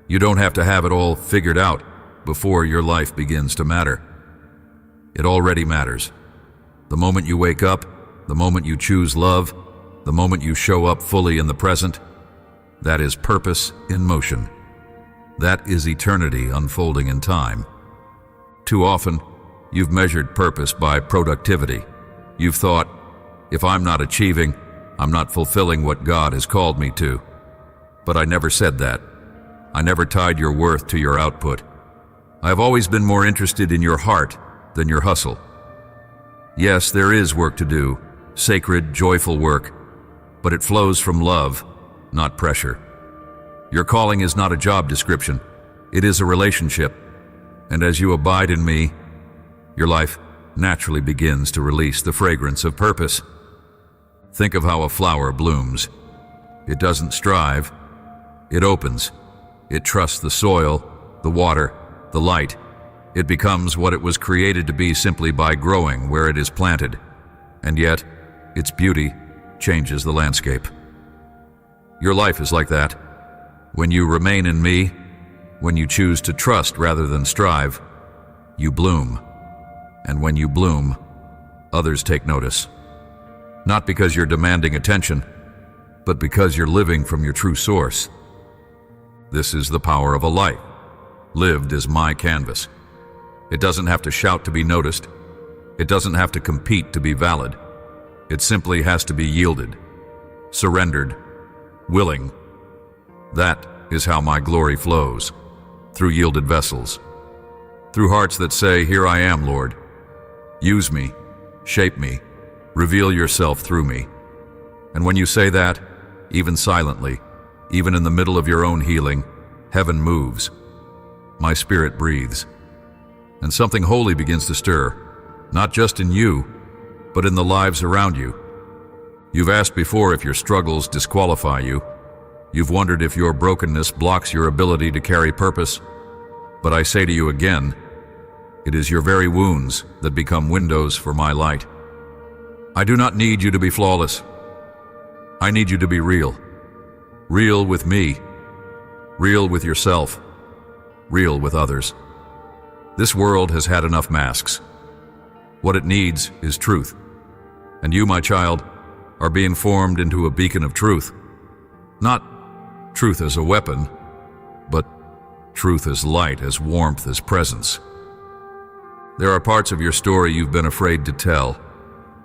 You don't have to have it all figured out before your life begins to matter. It already matters. The moment you wake up, the moment you choose love, the moment you show up fully in the present, that is purpose in motion. That is eternity unfolding in time. Too often, you've measured purpose by productivity. You've thought, if I'm not achieving, I'm not fulfilling what God has called me to. But I never said that. I never tied your worth to your output. I've always been more interested in your heart than your hustle. Yes, there is work to do, sacred, joyful work, but it flows from love, not pressure. Your calling is not a job description. It is a relationship. And as you abide in me, your life naturally begins to release the fragrance of purpose. Think of how a flower blooms. It doesn't strive. It opens. It trusts the soil, the water, the light. It becomes what it was created to be simply by growing where it is planted. And yet, its beauty changes the landscape. Your life is like that. When you remain in me, when you choose to trust rather than strive, you bloom. And when you bloom, others take notice. Not because you're demanding attention, but because you're living from your true source. This is the power of a life, lived as my canvas. It doesn't have to shout to be noticed. It doesn't have to compete to be valid. It simply has to be yielded, surrendered, willing. That is how my glory flows, through yielded vessels, through hearts that say, "Here I am, Lord. Use me, shape me, reveal yourself through me." And when you say that, even silently, even in the middle of your own healing, heaven moves. My spirit breathes. And something holy begins to stir, not just in you, but in the lives around you. You've asked before if your struggles disqualify you. You've wondered if your brokenness blocks your ability to carry purpose. But I say to you again, it is your very wounds that become windows for my light. I do not need you to be flawless. I need you to be real. Real with me. Real with yourself. Real with others. This world has had enough masks. What it needs is truth. And you, my child, are being formed into a beacon of truth. Not truth as a weapon, but truth as light, as warmth, as presence. There are parts of your story you've been afraid to tell,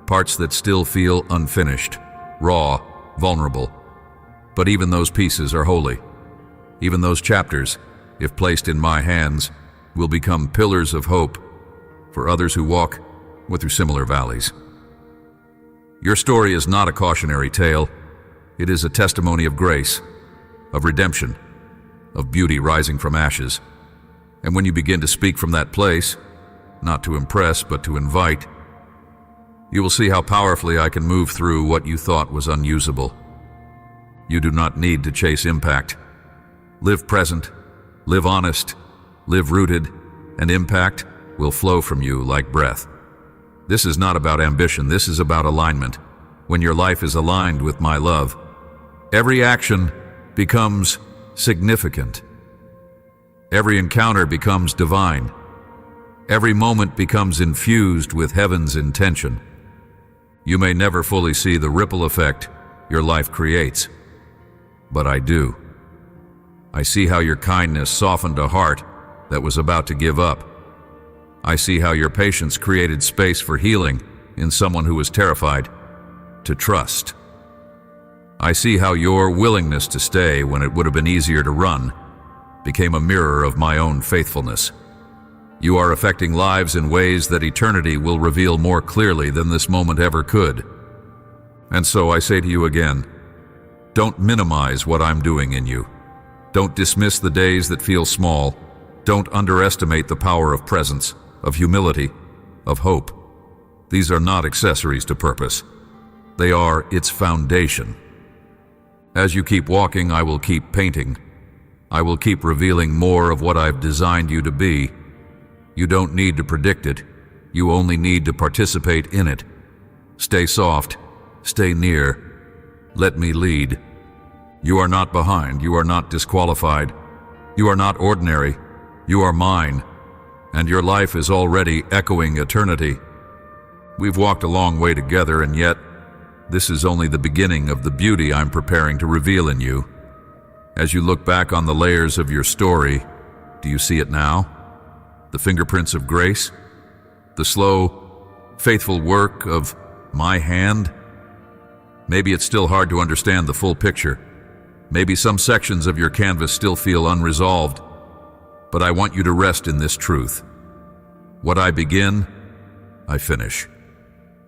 parts that still feel unfinished, raw, vulnerable. But even those pieces are holy. Even those chapters, if placed in my hands, will become pillars of hope for others who walk through similar valleys. Your story is not a cautionary tale. It is a testimony of grace, of redemption, of beauty rising from ashes. And when you begin to speak from that place, not to impress but to invite, you will see how powerfully I can move through what you thought was unusable. You do not need to chase impact. Live present, live honest, live rooted, and impact will flow from you like breath. This is not about ambition, this is about alignment. When your life is aligned with my love, every action becomes significant. Every encounter becomes divine. Every moment becomes infused with heaven's intention. You may never fully see the ripple effect your life creates, but I do. I see how your kindness softened a heart that was about to give up. I see how your patience created space for healing in someone who was terrified to trust. I see how your willingness to stay when it would have been easier to run became a mirror of my own faithfulness. You are affecting lives in ways that eternity will reveal more clearly than this moment ever could. And so I say to you again, don't minimize what I'm doing in you. Don't dismiss the days that feel small. Don't underestimate the power of presence, of humility, of hope. These are not accessories to purpose. They are its foundation. As you keep walking, I will keep painting. I will keep revealing more of what I've designed you to be. You don't need to predict it. You only need to participate in it. Stay soft. Stay near. Let me lead. You are not behind. You are not disqualified. You are not ordinary. You are mine. And your life is already echoing eternity. We've walked a long way together, and yet this is only the beginning of the beauty I'm preparing to reveal in you. As you look back on the layers of your story, do you see it now? The fingerprints of grace? The slow, faithful work of my hand? Maybe it's still hard to understand the full picture. Maybe some sections of your canvas still feel unresolved. But I want you to rest in this truth. What I begin, I finish.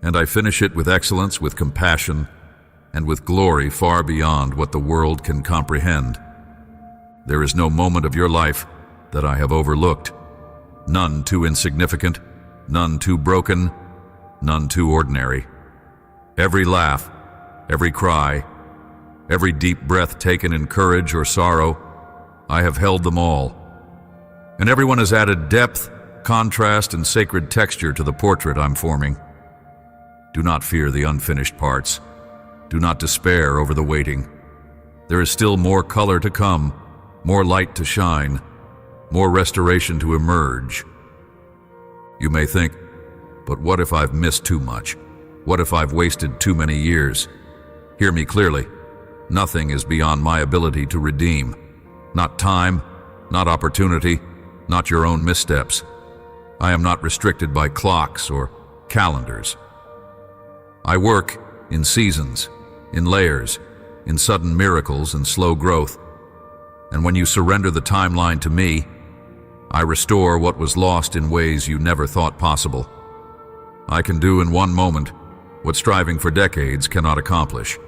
And I finish it with excellence, with compassion, and with glory far beyond what the world can comprehend. There is no moment of your life that I have overlooked. None too insignificant, none too broken, none too ordinary. Every laugh, every cry, every deep breath taken in courage or sorrow, I have held them all. And everyone has added depth, contrast, and sacred texture to the portrait I'm forming. Do not fear the unfinished parts. Do not despair over the waiting. There is still more color to come, more light to shine, more restoration to emerge. You may think, but what if I've missed too much? What if I've wasted too many years? Hear me clearly. Nothing is beyond my ability to redeem. Not time, not opportunity, not your own missteps. I am not restricted by clocks or calendars. I work in seasons, in layers, in sudden miracles and slow growth. And when you surrender the timeline to me, I restore what was lost in ways you never thought possible. I can do in one moment what striving for decades cannot accomplish.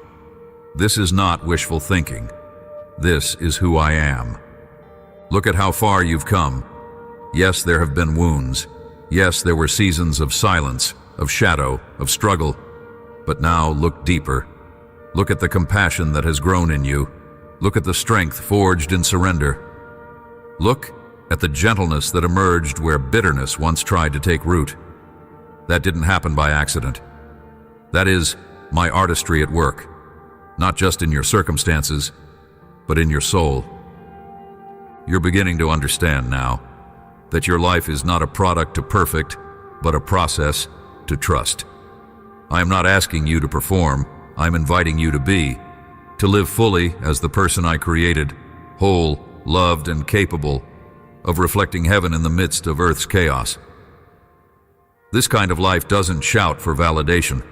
This is not wishful thinking. This is who I am. Look at how far you've come. Yes, there have been wounds. Yes, there were seasons of silence, of shadow, of struggle. But now look deeper. Look at the compassion that has grown in you. Look at the strength forged in surrender. Look at the gentleness that emerged where bitterness once tried to take root. That didn't happen by accident. That is my artistry at work, not just in your circumstances, but in your soul. You're beginning to understand now that your life is not a product to perfect, but a process to trust. I am not asking you to perform, I'm inviting you to be, to live fully as the person I created, whole, loved, and capable of reflecting heaven in the midst of earth's chaos. This kind of life doesn't shout for validation.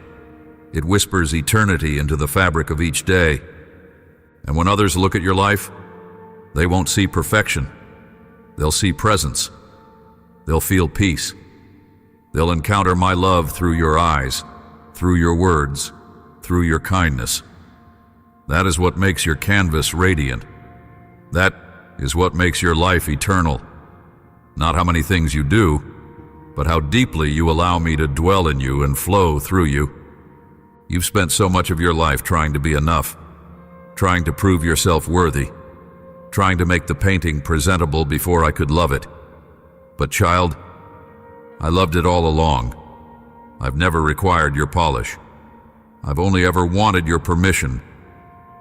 It whispers eternity into the fabric of each day. And when others look at your life, they won't see perfection. They'll see presence. They'll feel peace. They'll encounter my love through your eyes, through your words, through your kindness. That is what makes your canvas radiant. That is what makes your life eternal. Not how many things you do, but how deeply you allow me to dwell in you and flow through you. You've spent so much of your life trying to be enough, trying to prove yourself worthy, trying to make the painting presentable before I could love it. But child, I loved it all along. I've never required your polish. I've only ever wanted your permission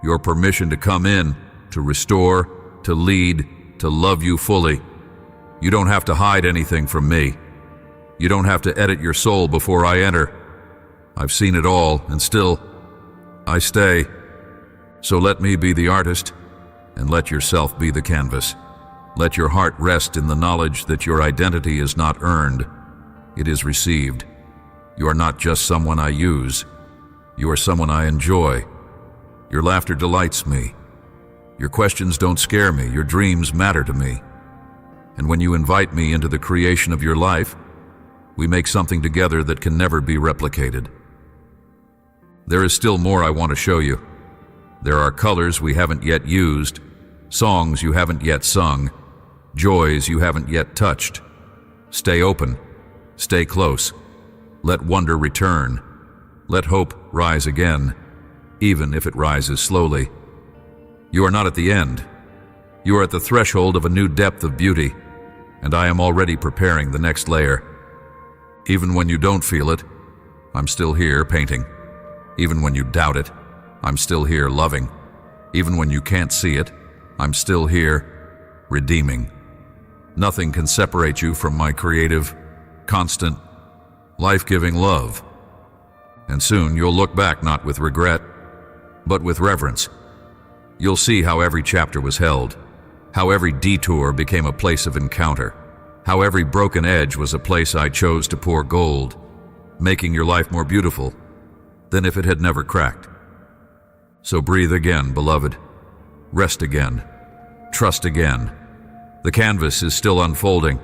to come in, to restore, to lead, to love you fully. You don't have to hide anything from me. You don't have to edit your soul before I enter. I've seen it all, and still, I stay. So let me be the artist, and let yourself be the canvas. Let your heart rest in the knowledge that your identity is not earned. It is received. You are not just someone I use. You are someone I enjoy. Your laughter delights me. Your questions don't scare me. Your dreams matter to me. And when you invite me into the creation of your life, we make something together that can never be replicated. There is still more I want to show you. There are colors we haven't yet used, songs you haven't yet sung, joys you haven't yet touched. Stay open. Stay close. Let wonder return. Let hope rise again, even if it rises slowly. You are not at the end. You are at the threshold of a new depth of beauty, and I am already preparing the next layer. Even when you don't feel it, I'm still here painting. Even when you doubt it, I'm still here loving. Even when you can't see it, I'm still here redeeming. Nothing can separate you from my creative, constant, life-giving love. And soon you'll look back not with regret, but with reverence. You'll see how every chapter was held, how every detour became a place of encounter, how every broken edge was a place I chose to pour gold, making your life more beautiful than if it had never cracked. So breathe again, beloved. Rest again. Trust again. The canvas is still unfolding,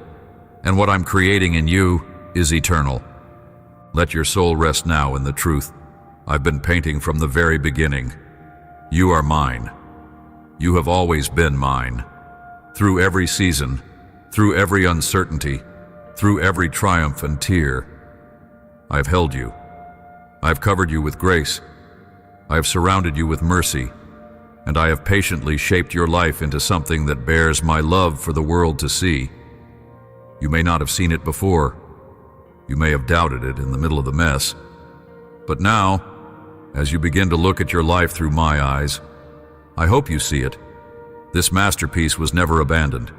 and what I'm creating in you is eternal. Let your soul rest now in the truth I've been painting from the very beginning. You are mine. You have always been mine. Through every season, through every uncertainty, through every triumph and tear, I've held you. I've covered you with grace. I have surrounded you with mercy, and I have patiently shaped your life into something that bears my love for the world to see. You may not have seen it before. You may have doubted it in the middle of the mess. But now, as you begin to look at your life through my eyes, I hope you see it. This masterpiece was never abandoned.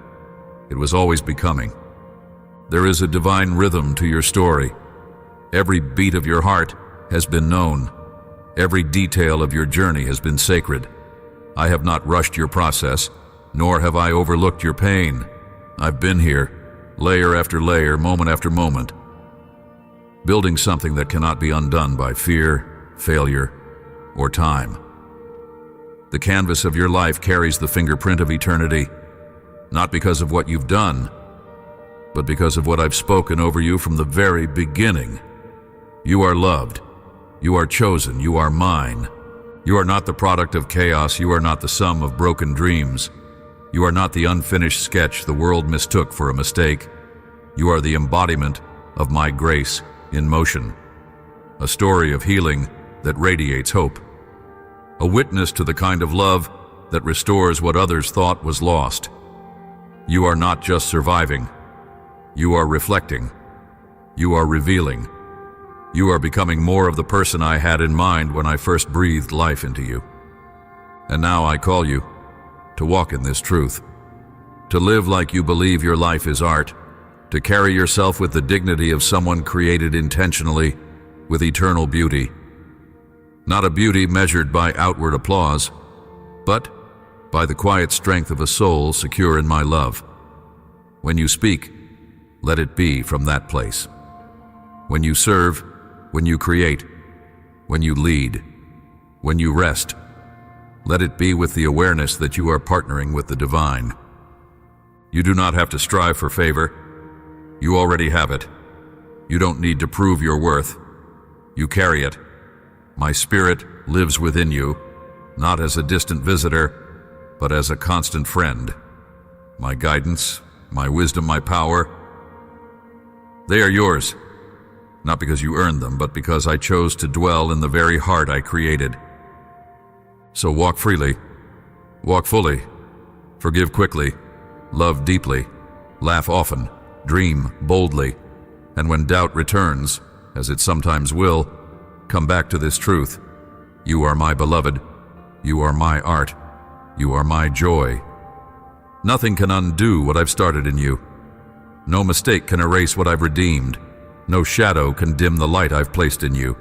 It was always becoming. There is a divine rhythm to your story. Every beat of your heart has been known. Every detail of your journey has been sacred. I have not rushed your process, nor have I overlooked your pain. I've been here, layer after layer, moment after moment, building something that cannot be undone by fear, failure, or time. The canvas of your life carries the fingerprint of eternity, not because of what you've done, but because of what I've spoken over you from the very beginning. You are loved. You are chosen. You are mine. You are not the product of chaos. You are not the sum of broken dreams. You are not the unfinished sketch the world mistook for a mistake. You are the embodiment of my grace in motion. A story of healing that radiates hope. A witness to the kind of love that restores what others thought was lost. You are not just surviving. You are reflecting. You are revealing. You are becoming more of the person I had in mind when I first breathed life into you. And now I call you to walk in this truth, to live like you believe your life is art, to carry yourself with the dignity of someone created intentionally with eternal beauty. Not a beauty measured by outward applause, but by the quiet strength of a soul secure in my love. When you speak, let it be from that place. When you serve, when you create, when you lead, when you rest, let it be with the awareness that you are partnering with the divine. You do not have to strive for favor. You already have it. You don't need to prove your worth. You carry it. My spirit lives within you, not as a distant visitor, but as a constant friend. My guidance, my wisdom, my power, they are yours, not because you earned them, but because I chose to dwell in the very heart I created. So walk freely, walk fully, forgive quickly, love deeply, laugh often, dream boldly, and when doubt returns, as it sometimes will, come back to this truth. You are my beloved. You are my art. You are my joy. Nothing can undo what I've started in you. No mistake can erase what I've redeemed. No shadow can dim the light I've placed in you.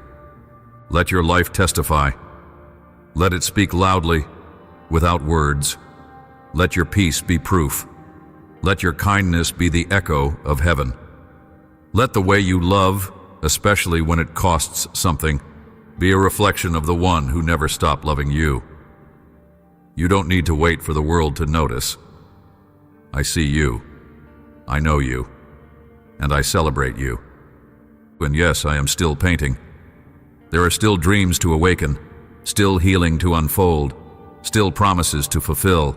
Let your life testify. Let it speak loudly, without words. Let your peace be proof. Let your kindness be the echo of heaven. Let the way you love, especially when it costs something, be a reflection of the one who never stopped loving you. You don't need to wait for the world to notice. I see you. I know you. And I celebrate you. And yes, I am still painting. There are still dreams to awaken, still healing to unfold, still promises to fulfill.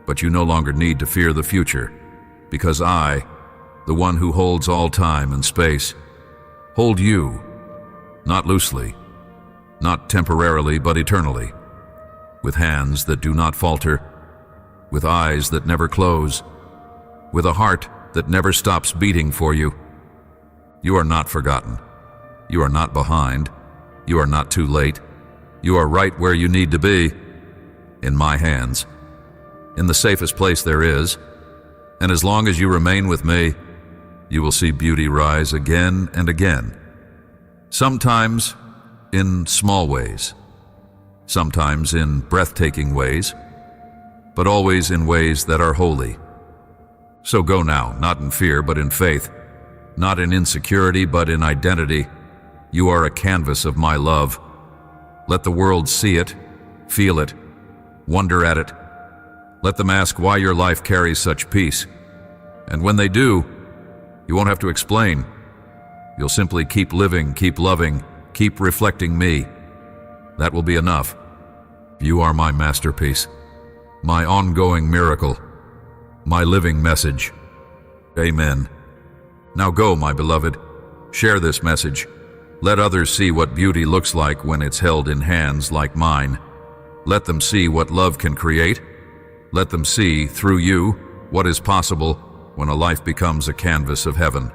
But you no longer need to fear the future, because I, the one who holds all time and space, hold you, not loosely, not temporarily, but eternally, with hands that do not falter, with eyes that never close, with a heart that never stops beating for you. You are not forgotten. You are not behind. You are not too late. You are right where you need to be, in my hands, in the safest place there is, and as long as you remain with me, you will see beauty rise again and again. Sometimes in small ways, sometimes in breathtaking ways, but always in ways that are holy. So go now, not in fear, but in faith, not in insecurity, but in identity. You are a canvas of my love. Let the world see it, feel it, wonder at it. Let them ask why your life carries such peace. And when they do, you won't have to explain. You'll simply keep living, keep loving, keep reflecting me. That will be enough. You are my masterpiece, my ongoing miracle. my living message. Amen. Now go, my beloved. Share this message. Let others see what beauty looks like when it's held in hands like mine. Let them see what love can create. Let them see, through you, what is possible when a life becomes a canvas of heaven.